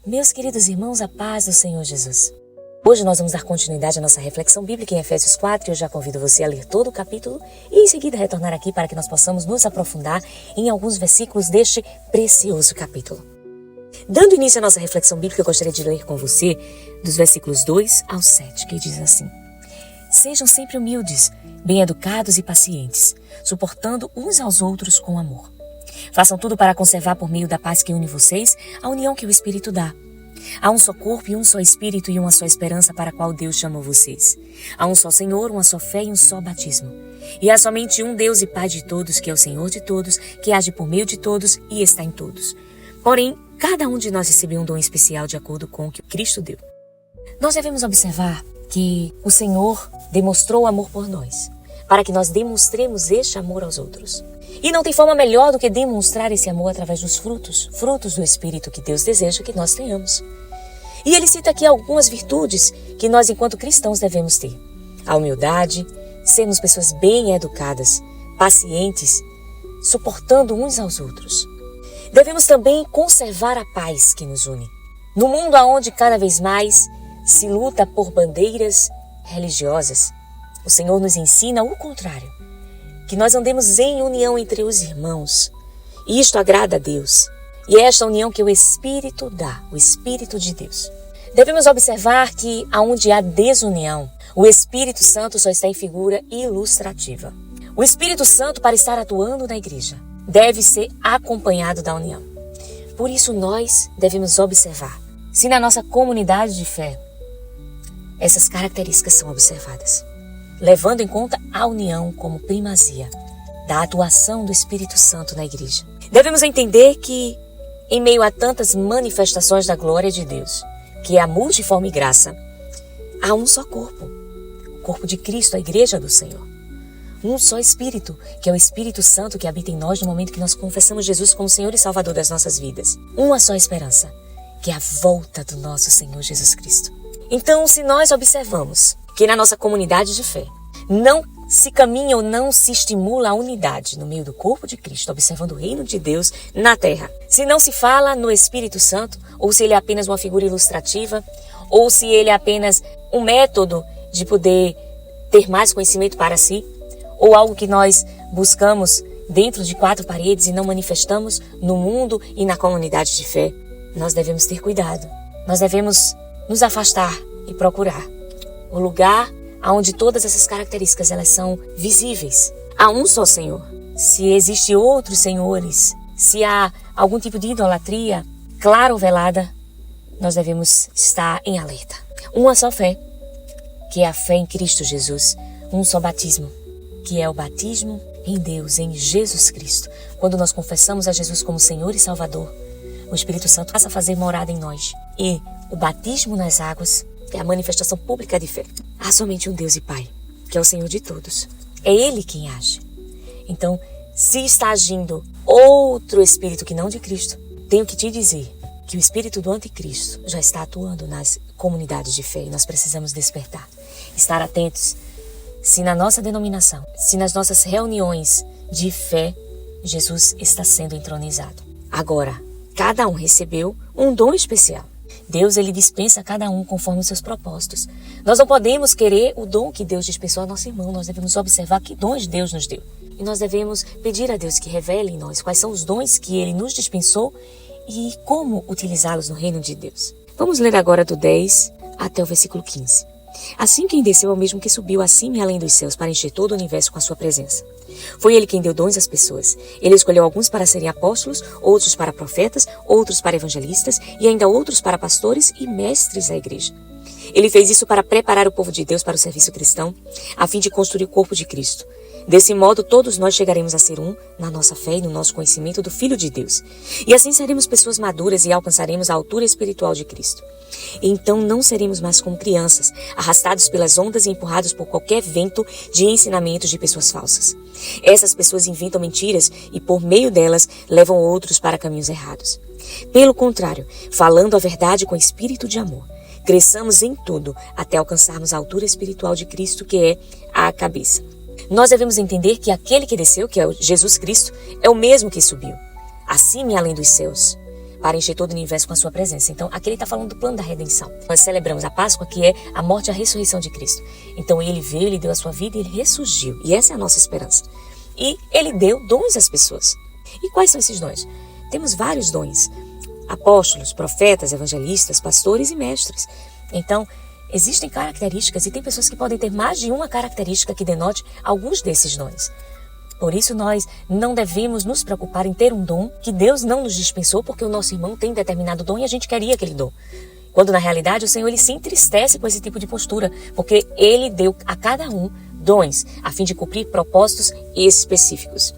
Meus queridos irmãos, a paz do Senhor Jesus. Hoje nós vamos dar continuidade à nossa reflexão bíblica em Efésios 4 e eu já convido você a ler todo o capítulo e em seguida retornar aqui para que nós possamos nos aprofundar em alguns versículos deste precioso capítulo. Dando início à nossa reflexão bíblica, eu gostaria de ler com você dos versículos 2 ao 7, que diz assim: Sejam sempre humildes, bem-educados e pacientes, suportando uns aos outros com amor. Façam tudo para conservar por meio da paz que une vocês a união que o Espírito dá. Há um só corpo e um só Espírito e uma só esperança para a qual Deus chamou vocês. Há um só Senhor, uma só fé e um só batismo. E há somente um Deus e Pai de todos, que é o Senhor de todos, que age por meio de todos e está em todos. Porém, cada um de nós recebeu um dom especial de acordo com o que Cristo deu. Nós devemos observar que o Senhor demonstrou amor por nós, para que nós demonstremos este amor aos outros. E não tem forma melhor do que demonstrar esse amor através dos frutos do Espírito que Deus deseja que nós tenhamos. E ele cita aqui algumas virtudes que nós, enquanto cristãos, devemos ter. A humildade, sermos pessoas bem educadas, pacientes, suportando uns aos outros. Devemos também conservar a paz que nos une. No mundo onde cada vez mais se luta por bandeiras religiosas, o Senhor nos ensina o contrário, que nós andemos em união entre os irmãos. E isto agrada a Deus. E é esta união que o Espírito dá, o Espírito de Deus. Devemos observar que, aonde há desunião, o Espírito Santo só está em figura ilustrativa. O Espírito Santo, para estar atuando na igreja, deve ser acompanhado da união. Por isso, nós devemos observar se na nossa comunidade de fé essas características são observadas, levando em conta a união como primazia da atuação do Espírito Santo na igreja. Devemos entender que, em meio a tantas manifestações da glória de Deus, que é a multiforme graça, há um só corpo, o corpo de Cristo, a igreja do Senhor. Um só Espírito, que é o Espírito Santo que habita em nós no momento que nós confessamos Jesus como Senhor e Salvador das nossas vidas. Uma só esperança, que é a volta do nosso Senhor Jesus Cristo. Então, se nós observamos que na nossa comunidade de fé não se caminha ou não se estimula a unidade no meio do corpo de Cristo, observando o reino de Deus na terra, se não se fala no Espírito Santo, ou se ele é apenas uma figura ilustrativa, ou se ele é apenas um método de poder ter mais conhecimento para si, ou algo que nós buscamos dentro de quatro paredes e não manifestamos no mundo e na comunidade de fé, nós devemos ter cuidado. Nós devemos nos afastar e procurar o lugar onde todas essas características elas são visíveis. Há um só Senhor. Se existem outros senhores, se há algum tipo de idolatria, clara ou velada, nós devemos estar em alerta. Uma só fé, que é a fé em Cristo Jesus. Um só batismo, que é o batismo em Deus, em Jesus Cristo. Quando nós confessamos a Jesus como Senhor e Salvador, o Espírito Santo passa a fazer morada em nós. E o batismo nas águas é a manifestação pública de fé. Há somente um Deus e Pai, que é o Senhor de todos. É Ele quem age. Então, se está agindo outro Espírito que não de Cristo, tenho que te dizer que o Espírito do Anticristo já está atuando nas comunidades de fé e nós precisamos despertar. Estar atentos se na nossa denominação, se nas nossas reuniões de fé, Jesus está sendo entronizado. Agora, cada um recebeu um dom especial. Deus, ele dispensa a cada um conforme os seus propósitos. Nós não podemos querer o dom que Deus dispensou ao nosso irmão. Nós devemos observar que dons Deus nos deu. E nós devemos pedir a Deus que revele em nós quais são os dons que ele nos dispensou e como utilizá-los no reino de Deus. Vamos ler agora do 10 até o versículo 15. Assim quem desceu é o mesmo que subiu acima e além dos céus para encher todo o universo com a sua presença. Foi ele quem deu dons às pessoas. Ele escolheu alguns para serem apóstolos, outros para profetas, outros para evangelistas e ainda outros para pastores e mestres da igreja. Ele fez isso para preparar o povo de Deus para o serviço cristão, a fim de construir o corpo de Cristo. Desse modo, todos nós chegaremos a ser um na nossa fé e no nosso conhecimento do Filho de Deus. E assim seremos pessoas maduras e alcançaremos a altura espiritual de Cristo. Então não seremos mais como crianças, arrastados pelas ondas e empurrados por qualquer vento de ensinamentos de pessoas falsas. Essas pessoas inventam mentiras e por meio delas levam outros para caminhos errados. Pelo contrário, falando a verdade com espírito de amor, cresçamos em tudo até alcançarmos a altura espiritual de Cristo, que é a cabeça. Nós devemos entender que aquele que desceu, que é Jesus Cristo, é o mesmo que subiu, acima e além dos céus, para encher todo o universo com a sua presença. Então, aqui ele está falando do plano da redenção. Nós celebramos a Páscoa, que é a morte e a ressurreição de Cristo. Então, ele veio, ele deu a sua vida e ele ressurgiu. E essa é a nossa esperança. E ele deu dons às pessoas. E quais são esses dons? Temos vários dons. Apóstolos, profetas, evangelistas, pastores e mestres. Então, existem características e tem pessoas que podem ter mais de uma característica que denote alguns desses dons. Por isso, nós não devemos nos preocupar em ter um dom que Deus não nos dispensou porque o nosso irmão tem determinado dom e a gente queria aquele dom. Quando, na realidade, o Senhor ele se entristece com esse tipo de postura, porque ele deu a cada um dons, a fim de cumprir propósitos específicos.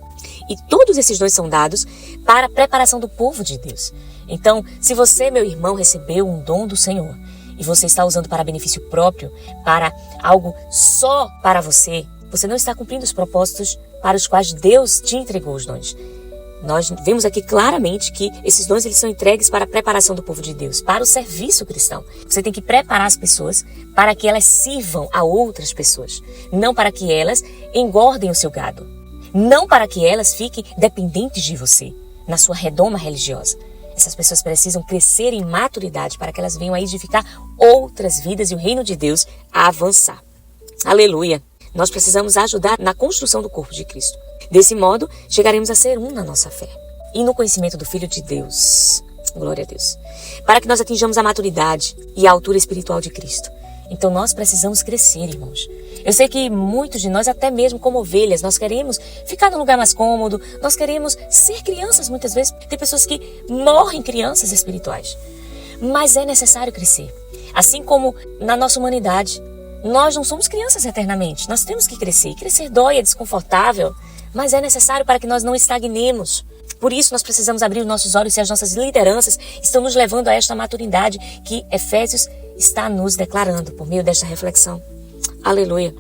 E todos esses dons são dados para a preparação do povo de Deus. Então, se você, meu irmão, recebeu um dom do Senhor e você está usando para benefício próprio, para algo só para você, você não está cumprindo os propósitos para os quais Deus te entregou os dons. Nós vemos aqui claramente que esses dons eles são entregues para a preparação do povo de Deus, para o serviço cristão. Você tem que preparar as pessoas para que elas sirvam a outras pessoas, não para que elas engordem o seu gado, não para que elas fiquem dependentes de você, na sua redoma religiosa. Essas pessoas precisam crescer em maturidade para que elas venham a edificar outras vidas e o reino de Deus a avançar. Aleluia! Nós precisamos ajudar na construção do corpo de Cristo. Desse modo, chegaremos a ser um na nossa fé e no conhecimento do Filho de Deus. Glória a Deus. Para que nós atinjamos a maturidade e a altura espiritual de Cristo. Então nós precisamos crescer, irmãos. Eu sei que muitos de nós, até mesmo como ovelhas, nós queremos ficar num lugar mais cômodo, nós queremos ser crianças muitas vezes. Tem pessoas que morrem crianças espirituais. Mas é necessário crescer. Assim como na nossa humanidade, nós não somos crianças eternamente. Nós temos que crescer. E crescer dói, é desconfortável, mas é necessário para que nós não estagnemos. Por isso nós precisamos abrir os nossos olhos e as nossas lideranças estão nos levando a esta maturidade que Efésios está nos declarando por meio desta reflexão. Aleluia.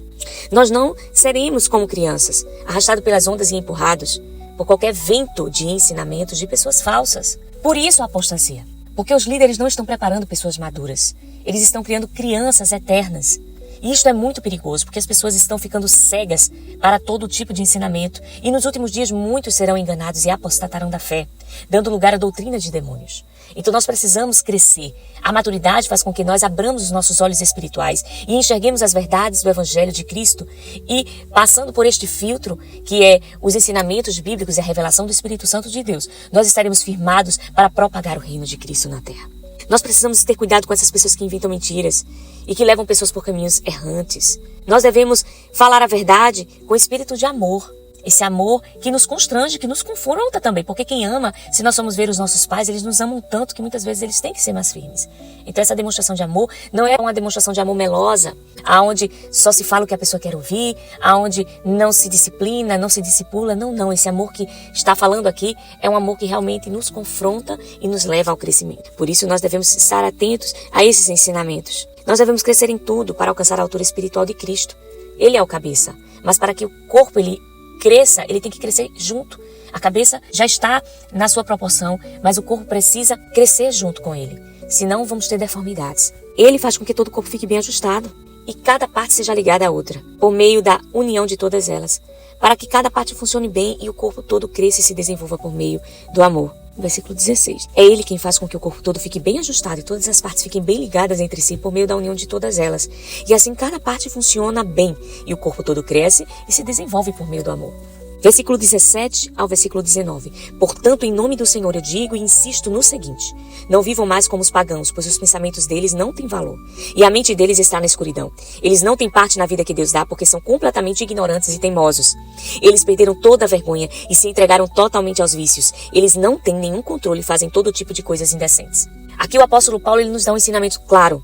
Nós não seremos como crianças, arrastados pelas ondas e empurrados por qualquer vento de ensinamentos de pessoas falsas. Por isso a apostasia. Porque os líderes não estão preparando pessoas maduras. Eles estão criando crianças eternas. E isto é muito perigoso, porque as pessoas estão ficando cegas para todo tipo de ensinamento. E nos últimos dias muitos serão enganados e apostatarão da fé, dando lugar à doutrina de demônios. Então nós precisamos crescer. A maturidade faz com que nós abramos os nossos olhos espirituais e enxerguemos as verdades do Evangelho de Cristo. E passando por este filtro, que é os ensinamentos bíblicos e a revelação do Espírito Santo de Deus, nós estaremos firmados para propagar o reino de Cristo na terra. Nós precisamos ter cuidado com essas pessoas que inventam mentiras e que levam pessoas por caminhos errantes. Nós devemos falar a verdade com espírito de amor. Esse amor que nos constrange, que nos confronta também. Porque quem ama, se nós formos ver os nossos pais, eles nos amam tanto que muitas vezes eles têm que ser mais firmes. Então essa demonstração de amor não é uma demonstração de amor melosa, aonde só se fala o que a pessoa quer ouvir, aonde não se disciplina, não se discipula. Não. Esse amor que está falando aqui é um amor que realmente nos confronta e nos leva ao crescimento. Por isso nós devemos estar atentos a esses ensinamentos. Nós devemos crescer em tudo para alcançar a altura espiritual de Cristo. Ele é o cabeça, mas para que o corpo ele cresça, ele tem que crescer junto. A cabeça já está na sua proporção, mas o corpo precisa crescer junto com ele. Senão vamos ter deformidades. Ele faz com que todo o corpo fique bem ajustado e cada parte seja ligada à outra, por meio da união de todas elas, para que cada parte funcione bem e o corpo todo cresça e se desenvolva por meio do amor. Versículo 16. É ele quem faz com que o corpo todo fique bem ajustado e todas as partes fiquem bem ligadas entre si por meio da união de todas elas. E assim cada parte funciona bem e o corpo todo cresce e se desenvolve por meio do amor. Versículo 17 ao versículo 19. Portanto, em nome do Senhor eu digo e insisto no seguinte: não vivam mais como os pagãos, pois os pensamentos deles não têm valor. E a mente deles está na escuridão. Eles não têm parte na vida que Deus dá porque são completamente ignorantes e teimosos. Eles perderam toda a vergonha e se entregaram totalmente aos vícios. Eles não têm nenhum controle e fazem todo tipo de coisas indecentes. Aqui o apóstolo Paulo ele nos dá um ensinamento claro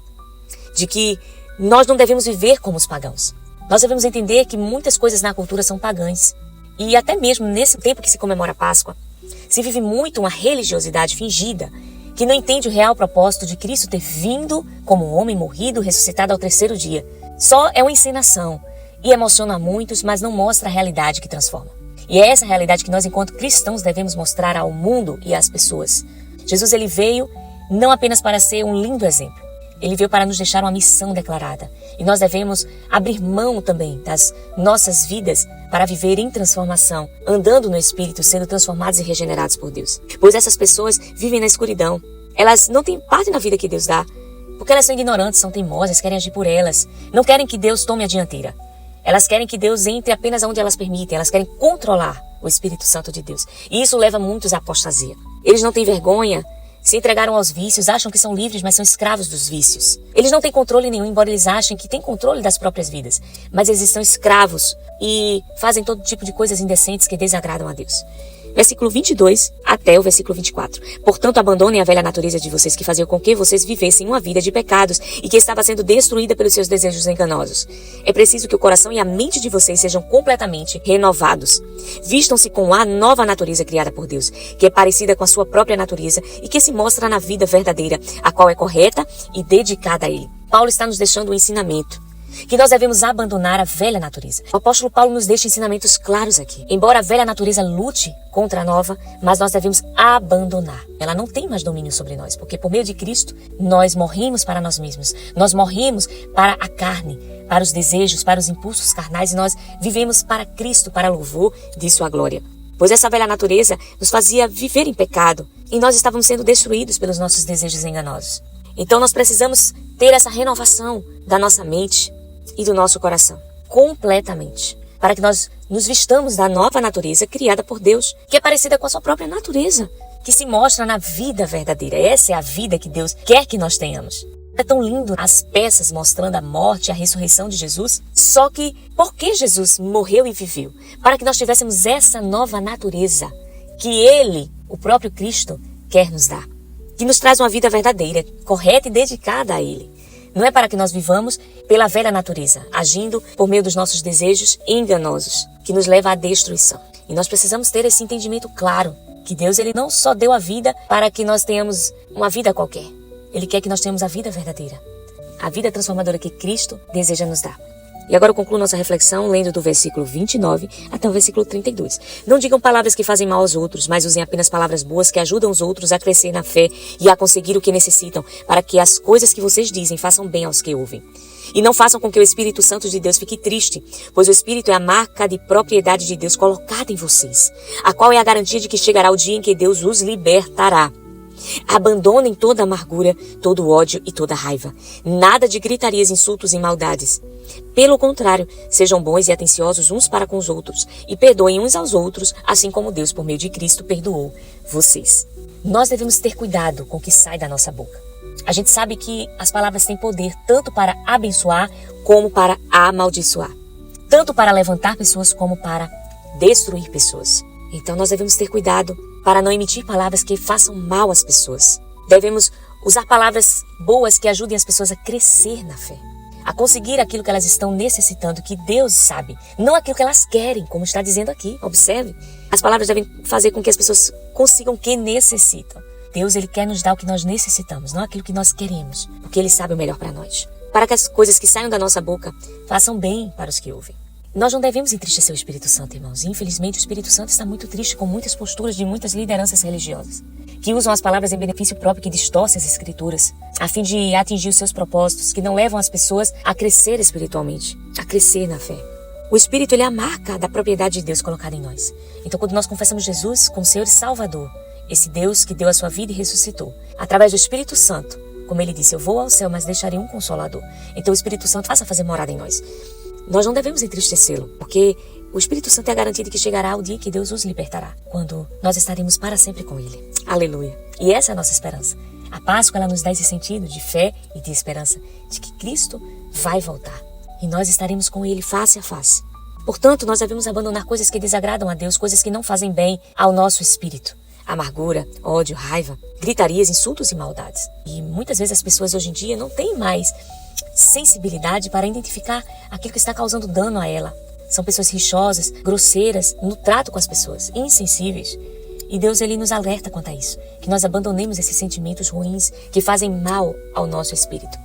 de que nós não devemos viver como os pagãos. Nós devemos entender que muitas coisas na cultura são pagãs. E até mesmo nesse tempo que se comemora a Páscoa, se vive muito uma religiosidade fingida, que não entende o real propósito de Cristo ter vindo como um homem morrido, ressuscitado ao terceiro dia. Só é uma encenação e emociona muitos, mas não mostra a realidade que transforma. E é essa realidade que nós, enquanto cristãos, devemos mostrar ao mundo e às pessoas. Jesus ele veio não apenas para ser um lindo exemplo. Ele veio para nos deixar uma missão declarada. E nós devemos abrir mão também das nossas vidas para viver em transformação, andando no Espírito, sendo transformados e regenerados por Deus. Pois essas pessoas vivem na escuridão. Elas não têm parte na vida que Deus dá, porque elas são ignorantes, são teimosas, querem agir por elas. Não querem que Deus tome a dianteira. Elas querem que Deus entre apenas onde elas permitem. Elas querem controlar o Espírito Santo de Deus. E isso leva muitos à apostasia. Eles não têm vergonha, se entregaram aos vícios, acham que são livres, mas são escravos dos vícios. Eles não têm controle nenhum, embora eles achem que têm controle das próprias vidas. Mas eles estão escravos e fazem todo tipo de coisas indecentes que desagradam a Deus. Versículo 22 até o versículo 24. Portanto, abandonem a velha natureza de vocês que fazia com que vocês vivessem uma vida de pecados e que estava sendo destruída pelos seus desejos enganosos. É preciso que o coração e a mente de vocês sejam completamente renovados. Vistam-se com a nova natureza criada por Deus, que é parecida com a sua própria natureza e que se mostra na vida verdadeira, a qual é correta e dedicada a Ele. Paulo está nos deixando um ensinamento, que nós devemos abandonar a velha natureza. O apóstolo Paulo nos deixa ensinamentos claros aqui. Embora a velha natureza lute contra a nova, mas nós devemos abandonar. Ela não tem mais domínio sobre nós, porque por meio de Cristo, nós morrimos para nós mesmos. Nós morrimos para a carne, para os desejos, para os impulsos carnais, e nós vivemos para Cristo, para louvor de sua glória. Pois essa velha natureza nos fazia viver em pecado, e nós estávamos sendo destruídos pelos nossos desejos enganosos. Então nós precisamos ter essa renovação da nossa mente e do nosso coração, completamente, para que nós nos vistamos da nova natureza criada por Deus, que é parecida com a sua própria natureza, que se mostra na vida verdadeira. Essa é a vida que Deus quer que nós tenhamos. É tão lindo as peças mostrando a morte e a ressurreição de Jesus, só que por que Jesus morreu e viveu? Para que nós tivéssemos essa nova natureza que Ele, o próprio Cristo, quer nos dar, que nos traz uma vida verdadeira, correta e dedicada a Ele. Não é para que nós vivamos pela velha natureza, agindo por meio dos nossos desejos enganosos, que nos leva à destruição. E nós precisamos ter esse entendimento claro, que Deus ele não só deu a vida para que nós tenhamos uma vida qualquer. Ele quer que nós tenhamos a vida verdadeira, a vida transformadora que Cristo deseja nos dar. E agora eu concluo nossa reflexão lendo do versículo 29 até o versículo 32. Não digam palavras que fazem mal aos outros, mas usem apenas palavras boas que ajudam os outros a crescer na fé e a conseguir o que necessitam, para que as coisas que vocês dizem façam bem aos que ouvem. E não façam com que o Espírito Santo de Deus fique triste, pois o Espírito é a marca de propriedade de Deus colocada em vocês, a qual é a garantia de que chegará o dia em que Deus os libertará. Abandonem toda amargura, todo ódio e toda raiva. Nada de gritarias, insultos e maldades. Pelo contrário, sejam bons e atenciosos uns para com os outros e perdoem uns aos outros, assim como Deus, por meio de Cristo, perdoou vocês. Nós devemos ter cuidado com o que sai da nossa boca. A gente sabe que as palavras têm poder tanto para abençoar como para amaldiçoar. Tanto para levantar pessoas como para destruir pessoas. Então nós devemos ter cuidado para não emitir palavras que façam mal às pessoas. Devemos usar palavras boas que ajudem as pessoas a crescer na fé, a conseguir aquilo que elas estão necessitando, que Deus sabe, não aquilo que elas querem, como está dizendo aqui. Observe, as palavras devem fazer com que as pessoas consigam o que necessitam. Deus ele quer nos dar o que nós necessitamos, não aquilo que nós queremos, porque Ele sabe o melhor para nós. Para que as coisas que saiam da nossa boca façam bem para os que ouvem. Nós não devemos entristecer o Espírito Santo, irmãos. E, infelizmente, o Espírito Santo está muito triste com muitas posturas de muitas lideranças religiosas, que usam as palavras em benefício próprio, que distorcem as Escrituras, a fim de atingir os seus propósitos, que não levam as pessoas a crescer espiritualmente, a crescer na fé. O Espírito ele é a marca da propriedade de Deus colocada em nós. Então, quando nós confessamos Jesus como Senhor e Salvador, esse Deus que deu a sua vida e ressuscitou, através do Espírito Santo, como Ele disse, eu vou ao céu, mas deixarei um Consolador. Então, o Espírito Santo faça fazer morada em nós. Nós não devemos entristecê-lo, porque o Espírito Santo é a garantia de que chegará o dia que Deus os libertará, quando nós estaremos para sempre com Ele. Aleluia! E essa é a nossa esperança. A Páscoa ela nos dá esse sentido de fé e de esperança, de que Cristo vai voltar. E nós estaremos com Ele face a face. Portanto, nós devemos abandonar coisas que desagradam a Deus, coisas que não fazem bem ao nosso espírito. Amargura, ódio, raiva, gritarias, insultos e maldades. E muitas vezes as pessoas hoje em dia não têm mais sensibilidade para identificar aquilo que está causando dano a ela. São pessoas rixosas, grosseiras no trato com as pessoas, insensíveis. E Deus ele nos alerta quanto a isso, que nós abandonemos esses sentimentos ruins que fazem mal ao nosso espírito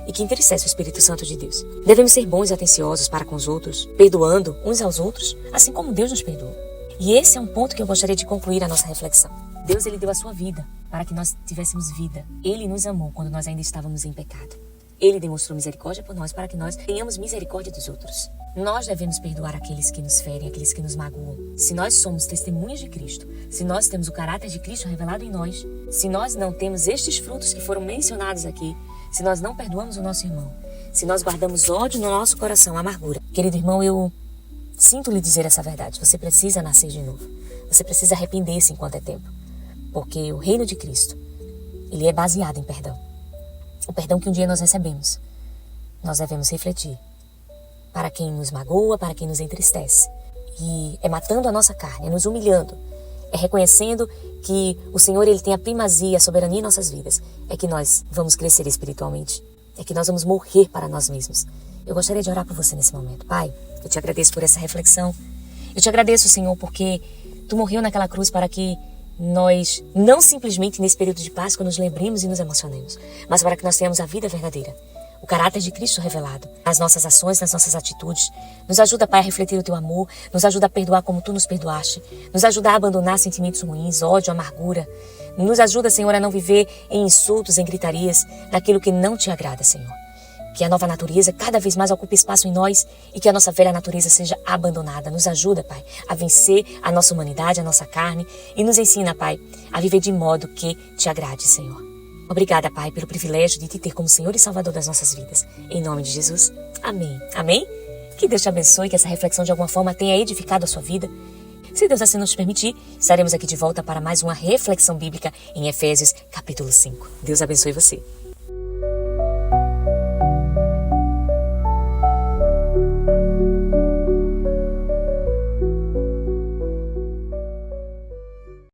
e que entristecem o Espírito Santo de Deus. Devemos ser bons e atenciosos para com os outros, perdoando uns aos outros, assim como Deus nos perdoou. E esse é um ponto que eu gostaria de concluir a nossa reflexão. Deus, ele deu a sua vida para que nós tivéssemos vida. Ele nos amou quando nós ainda estávamos em pecado. Ele demonstrou misericórdia por nós para que nós tenhamos misericórdia dos outros. Nós devemos perdoar aqueles que nos ferem, aqueles que nos magoam. Se nós somos testemunhas de Cristo, se nós temos o caráter de Cristo revelado em nós, se nós não temos estes frutos que foram mencionados aqui, se nós não perdoamos o nosso irmão, se nós guardamos ódio no nosso coração, amargura. Querido irmão, eu sinto lhe dizer essa verdade. Você precisa nascer de novo. Você precisa arrepender-se enquanto é tempo. Porque o reino de Cristo, ele é baseado em perdão. O perdão que um dia nós recebemos, nós devemos refletir para quem nos magoa, para quem nos entristece. E é matando a nossa carne, é nos humilhando, é reconhecendo que o Senhor, ele tem a primazia, a soberania em nossas vidas. É que nós vamos crescer espiritualmente. É que nós vamos morrer para nós mesmos. Eu gostaria de orar por você nesse momento. Pai, eu te agradeço por essa reflexão. Eu te agradeço, Senhor, porque tu morreu naquela cruz para que nós, não simplesmente nesse período de Páscoa, nos lembremos e nos emocionemos, mas para que nós tenhamos a vida verdadeira, o caráter de Cristo revelado nas nossas ações, nas nossas atitudes. Nos ajuda, Pai, a refletir o teu amor, nos ajuda a perdoar como tu nos perdoaste, nos ajuda a abandonar sentimentos ruins, ódio, amargura. Nos ajuda, Senhor, a não viver em insultos, em gritarias, naquilo que não te agrada, Senhor. Que a nova natureza cada vez mais ocupe espaço em nós e que a nossa velha natureza seja abandonada. Nos ajuda, Pai, a vencer a nossa humanidade, a nossa carne e nos ensina, Pai, a viver de modo que te agrade, Senhor. Obrigada, Pai, pelo privilégio de te ter como Senhor e Salvador das nossas vidas. Em nome de Jesus. Amém. Amém? Que Deus te abençoe, que essa reflexão de alguma forma tenha edificado a sua vida. Se Deus assim nos permitir, estaremos aqui de volta para mais uma reflexão bíblica em Efésios capítulo 5. Deus abençoe você.